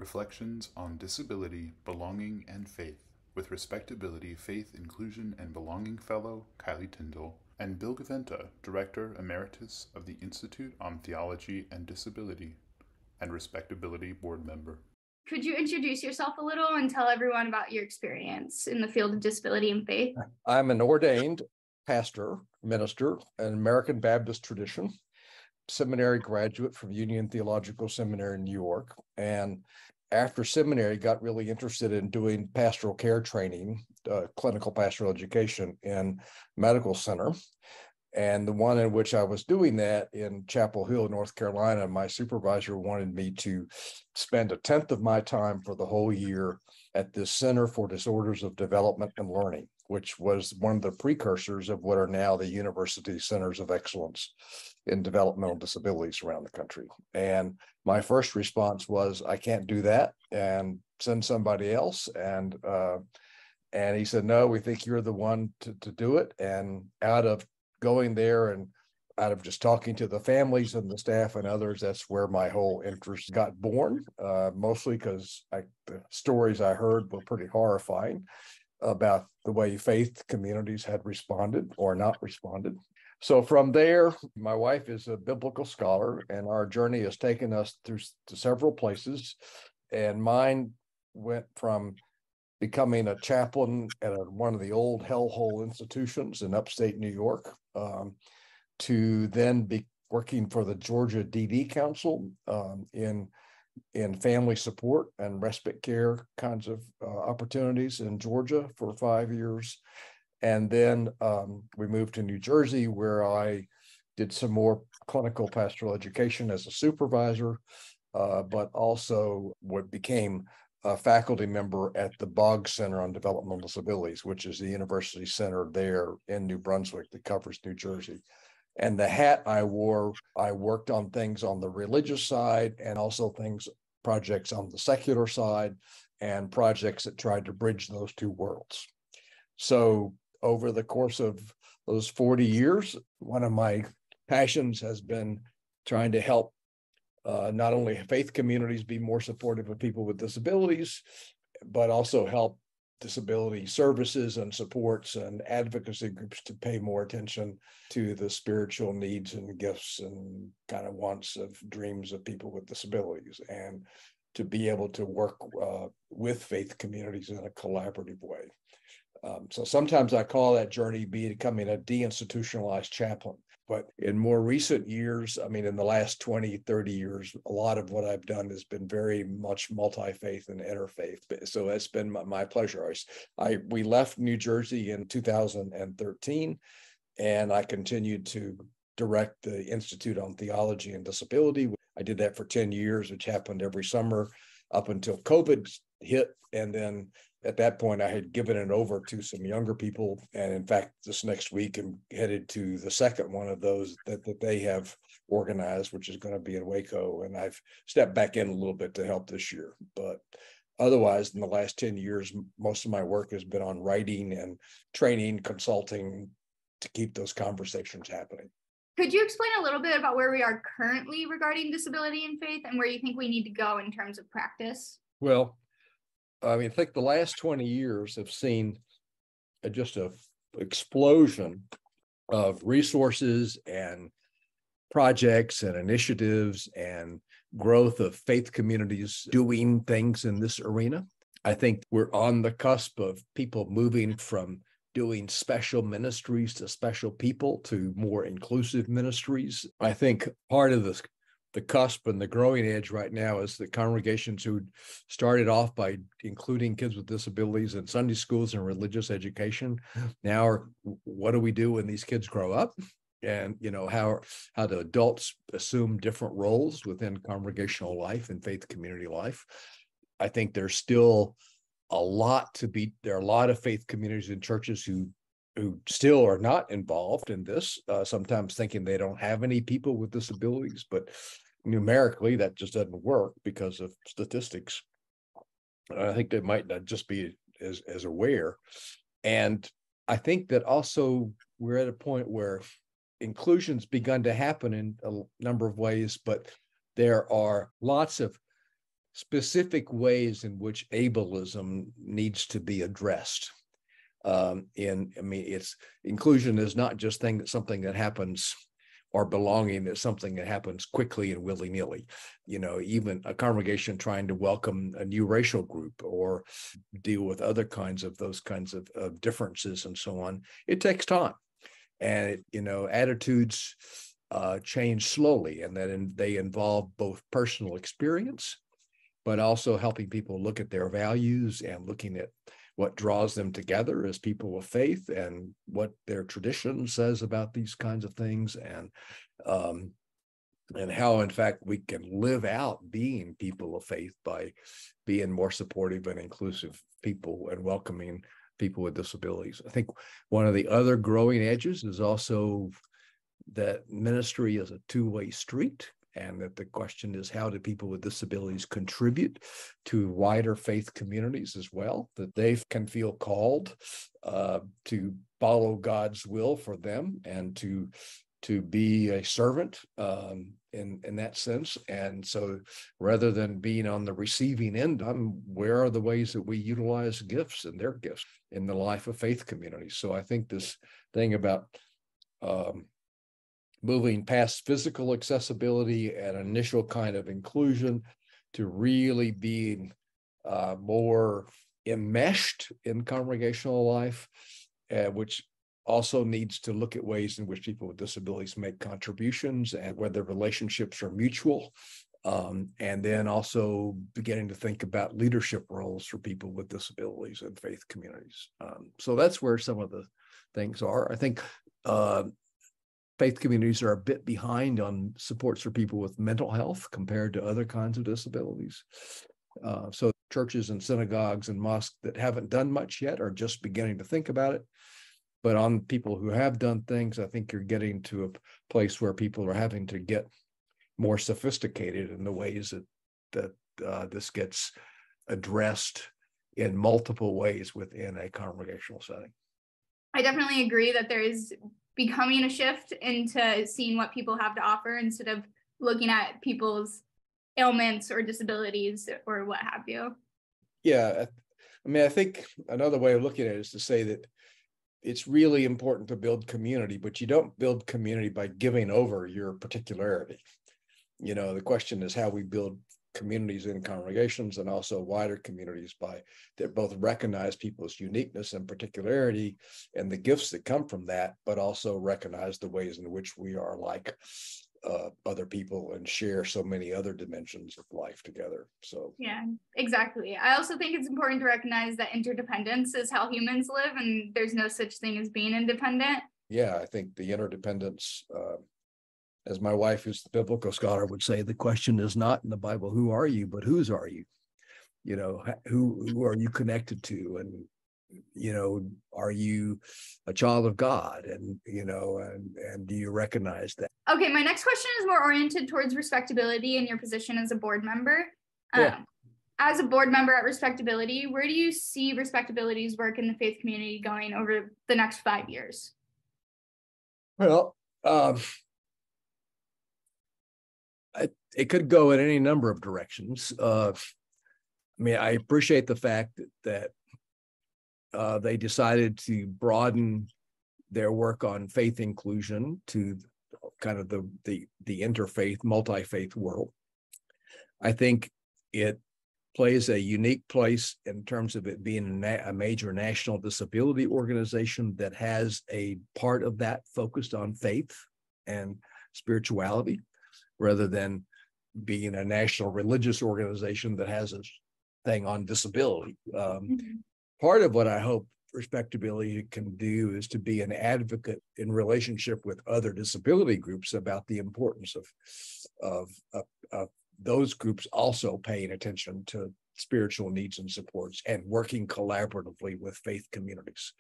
Reflections on Disability, Belonging, and Faith with Respectability, Faith, Inclusion, and Belonging Fellow Kylee Tyndall and Bill Gaventa, Director Emeritus of the Institute on Theology and Disability and Respectability Board Member. Could you introduce yourself a little and tell everyone about your experience in the field of disability and faith? I'm an ordained pastor, minister, an American Baptist tradition, seminary graduate from Union Theological Seminary in New York. And after seminary, got really interested in doing pastoral care training, clinical pastoral education in medical center. And the one in which I was doing that in Chapel Hill, North Carolina, my supervisor wanted me to spend 1/10 of my time for the whole year at this Center for Disorders of Development and Learning, which was one of the precursors of what are now the University Centers of Excellence in Developmental Disabilities around the country. And my first response was, I can't do that, and send somebody else. And he said, no, we think you're the one to do it. And out of going there and out of just talking to the families and the staff and others, that's where my whole interest got born, mostly because the stories I heard were pretty horrifying about the way faith communities had responded or not responded. So from there, my wife is a biblical scholar, and our journey has taken us to several places. And mine went from becoming a chaplain at one of the old hellhole institutions in upstate New York, to then be working for the Georgia DD Council in family support and respite care kinds of opportunities in Georgia for 5 years. And then we moved to New Jersey, where I did some more clinical pastoral education as a supervisor, but also became a faculty member at the Boggs Center on Developmental Disabilities, which is the university center there in New Brunswick that covers New Jersey. And the hat I wore, I worked on things on the religious side and also projects on the secular side and projects that tried to bridge those two worlds. So over the course of those 40 years, one of my passions has been trying to help not only faith communities be more supportive of people with disabilities, but also help disability services and supports and advocacy groups to pay more attention to the spiritual needs and gifts and kind of wants of dreams of people with disabilities, and to be able to work with faith communities in a collaborative way. So sometimes I call that journey becoming a deinstitutionalized chaplain. But in more recent years, I mean, in the last 20, 30 years, a lot of what I've done has been very much multi-faith and interfaith. So that's been my pleasure. We left New Jersey in 2013, and I continued to direct the Institute on Theology and Disability. I did that for 10 years, which happened every summer up until COVID hit. And then at that point, I had given it over to some younger people. And in fact, this next week, I'm headed to the second one of those that they have organized, which is going to be in Waco. And I've stepped back in a little bit to help this year. But otherwise, in the last 10 years, most of my work has been on writing and training, consulting to keep those conversations happening. Could you explain a little bit about where we are currently regarding disability and faith and where you think we need to go in terms of practice? Well, I mean, I think the last 20 years have seen just an explosion of resources and projects and initiatives and growth of faith communities doing things in this arena. I think we're on the cusp of people moving from doing special ministries to special people to more inclusive ministries. I think part of the cusp and the growing edge right now is the congregations who started off by including kids with disabilities in Sunday schools and religious education. Now, what do we do when these kids grow up? And, how do adults assume different roles within congregational life and faith community life? I think there's still there are a lot of faith communities and churches who still are not involved in this, sometimes thinking they don't have any people with disabilities, but numerically that just doesn't work because of statistics. I think they might not just be as aware. And I think that also we're at a point where inclusion's begun to happen in a number of ways, but there are lots of specific ways in which ableism needs to be addressed. It's inclusion is not just something that happens, or belonging is something that happens quickly and willy-nilly. Even a congregation trying to welcome a new racial group or deal with other kinds of differences and so on, it takes time. And attitudes change slowly, and that they involve both personal experience, but also helping people look at their values and looking at what draws them together as people of faith and what their tradition says about these kinds of things, and how, in fact, we can live out being people of faith by being more supportive and inclusive people and welcoming people with disabilities. I think one of the other growing edges is also that ministry is a two-way street, and that the question is, how do people with disabilities contribute to wider faith communities as well, that they can feel called to follow God's will for them and to be a servant in that sense. And so rather than being on the receiving end, where are the ways that we utilize gifts and their gifts in the life of faith communities? So I think this thing about moving past physical accessibility and initial kind of inclusion to really being more enmeshed in congregational life, which also needs to look at ways in which people with disabilities make contributions and whether relationships are mutual. And then also beginning to think about leadership roles for people with disabilities in faith communities. So that's where some of the things are. I think faith communities are a bit behind on supports for people with mental health compared to other kinds of disabilities. So churches and synagogues and mosques that haven't done much yet are just beginning to think about it. But on people who have done things, I think you're getting to a place where people are having to get more sophisticated in the ways that this gets addressed in multiple ways within a congregational setting. I definitely agree that there is becoming a shift into seeing what people have to offer instead of looking at people's ailments or disabilities or what have you. Yeah, I think another way of looking at it is to say that it's really important to build community, but you don't build community by giving over your particularity. The question is how we build communities in congregations and also wider communities that both recognize people's uniqueness and particularity and the gifts that come from that, but also recognize the ways in which we are like other people and share so many other dimensions of life together. So yeah, exactly. I also think it's important to recognize that interdependence is how humans live, and there's no such thing as being independent. Yeah, I think the interdependence, as my wife, who's the biblical scholar, would say, the question is not in the Bible, who are you, but whose are you? Who are you connected to? And, are you a child of God? And, and do you recognize that? Okay, my next question is more oriented towards respectability and your position as a board member. As a board member at Respectability, where do you see Respectability's work in the faith community going over the next 5 years? Well, it could go in any number of directions. I appreciate the fact that they decided to broaden their work on faith inclusion to kind of the interfaith, multi-faith world. I think it plays a unique place in terms of it being a major national disability organization that has a part of that focused on faith and spirituality, rather than being a national religious organization that has a thing on disability. Part of what I hope Respectability can do is to be an advocate in relationship with other disability groups about the importance of those groups also paying attention to spiritual needs and supports and working collaboratively with faith communities.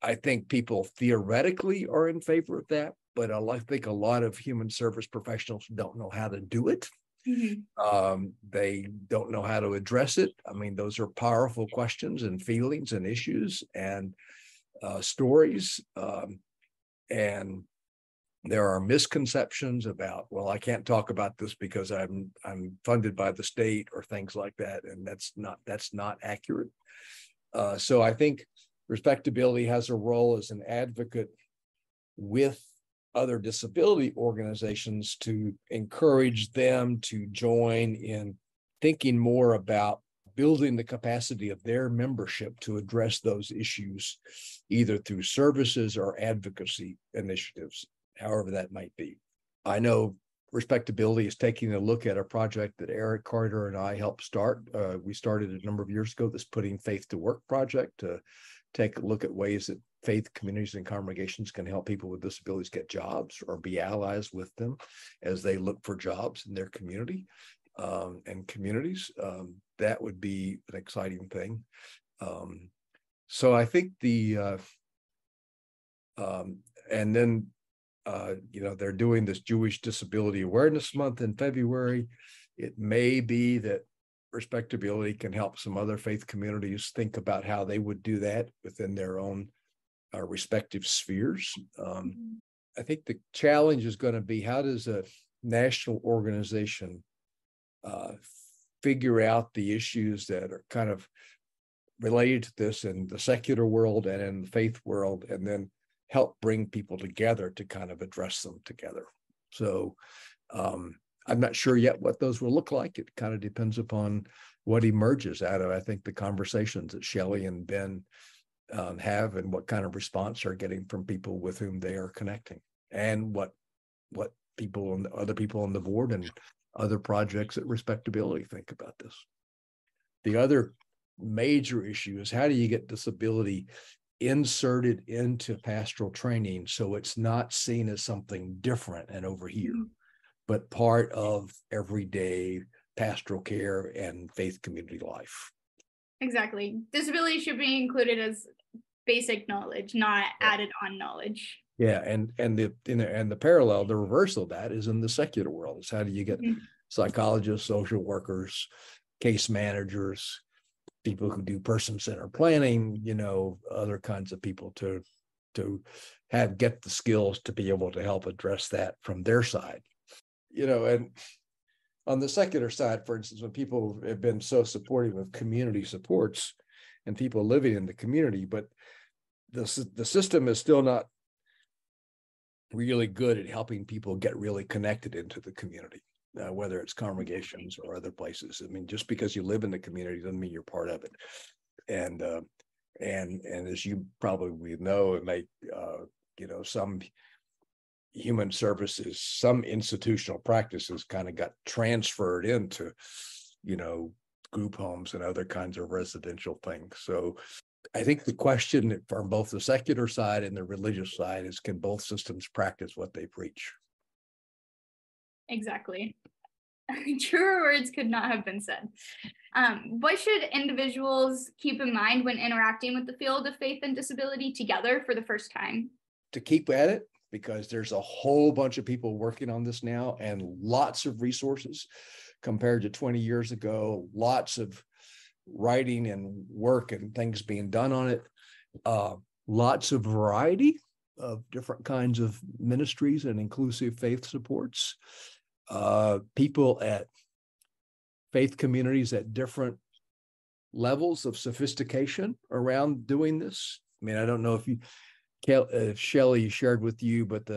I think people theoretically are in favor of that, but I think a lot of human service professionals don't know how to do it. They don't know how to address it. Those are powerful questions and feelings and issues and stories. And There are misconceptions about, well, I can't talk about this because I'm funded by the state or things like that, and that's not accurate. So I think Respectability has a role as an advocate with other disability organizations to encourage them to join in thinking more about building the capacity of their membership to address those issues, either through services or advocacy initiatives, however that might be. I know Respectability is taking a look at a project that Eric Carter and I helped start. We started a number of years ago, this Putting Faith to Work project, to take a look at ways that faith communities and congregations can help people with disabilities get jobs or be allies with them as they look for jobs in their community and communities. That would be an exciting thing. So I think and then, they're doing this Jewish Disability Awareness Month in February. It may be that Respectability can help some other faith communities think about how they would do that within their own respective spheres. I think the challenge is going to be, how does a national organization figure out the issues that are kind of related to this in the secular world and in the faith world, and then help bring people together to kind of address them together. So I'm not sure yet what those will look like. It kind of depends upon what emerges out of, I think, the conversations that Shelly and Ben have, and what kind of response they're getting from people with whom they are connecting, and what people and other people on the board and other projects at Respectability think about this. The other major issue is, how do you get disability inserted into pastoral training so it's not seen as something different and over here, but part of everyday pastoral care and faith community life? Exactly. Disability should be included as basic knowledge, not added on knowledge. Yeah, and the parallel, the reverse of that is in the secular world. Is how do you get psychologists, social workers, case managers, people who do person-centered planning, other kinds of people to get the skills to be able to help address that from their side. And on the secular side, for instance, when people have been so supportive of community supports and people living in the community, but the system is still not really good at helping people get really connected into the community, whether it's congregations or other places. I mean, just because you live in the community doesn't mean you're part of it. And as you probably know, it may, some human services, some institutional practices kind of got transferred into, group homes and other kinds of residential things. So I think the question from both the secular side and the religious side is, can both systems practice what they preach? Exactly. Truer words could not have been said. What should individuals keep in mind when interacting with the field of faith and disability together for the first time? To keep at it, because there's a whole bunch of people working on this now, and lots of resources compared to 20 years ago, lots of writing and work and things being done on it, lots of variety of different kinds of ministries and inclusive faith supports, people at faith communities at different levels of sophistication around doing this. I mean, I don't know if Shelly shared with you, but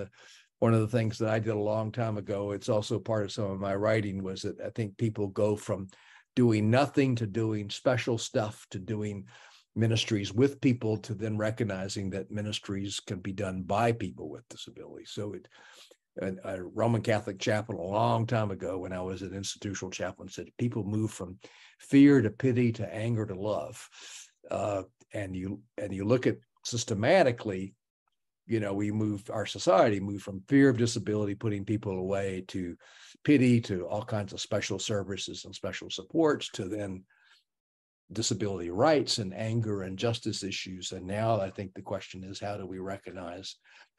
one of the things that I did a long time ago, it's also part of some of my writing, was that I think people go from doing nothing to doing special stuff to doing ministries with people, to then recognizing that ministries can be done by people with disabilities. So a Roman Catholic chaplain a long time ago, when I was an institutional chaplain, said people move from fear to pity to anger to love. And you look at systematically, our society moved from fear of disability, putting people away, to pity, to all kinds of special services and special supports, to then disability rights and anger and justice issues. And now I think the question is, how do we recognize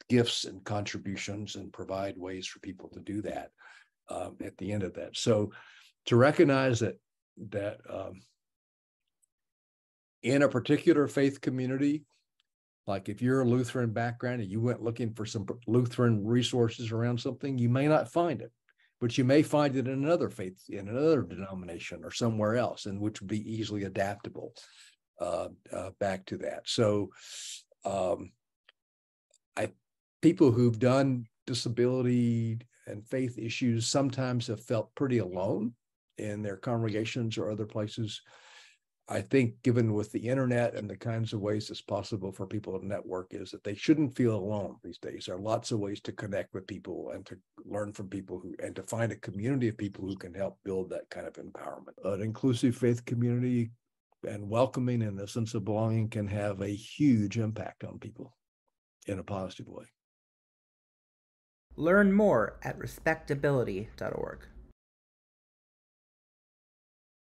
gifts and contributions and provide ways for people to do that at the end of that? So to recognize that in a particular faith community, Like if you're a Lutheran background and you went looking for some Lutheran resources around something, you may not find it, but you may find it in another faith, in another denomination or somewhere else, and which would be easily adaptable back to that. So people who've done disability and faith issues sometimes have felt pretty alone in their congregations or other places. I think given with the internet and the kinds of ways it's possible for people to network is that they shouldn't feel alone these days. There are lots of ways to connect with people and to learn from people and to find a community of people who can help build that kind of empowerment. An inclusive faith community and welcoming and a sense of belonging can have a huge impact on people in a positive way. Learn more at respectability.org.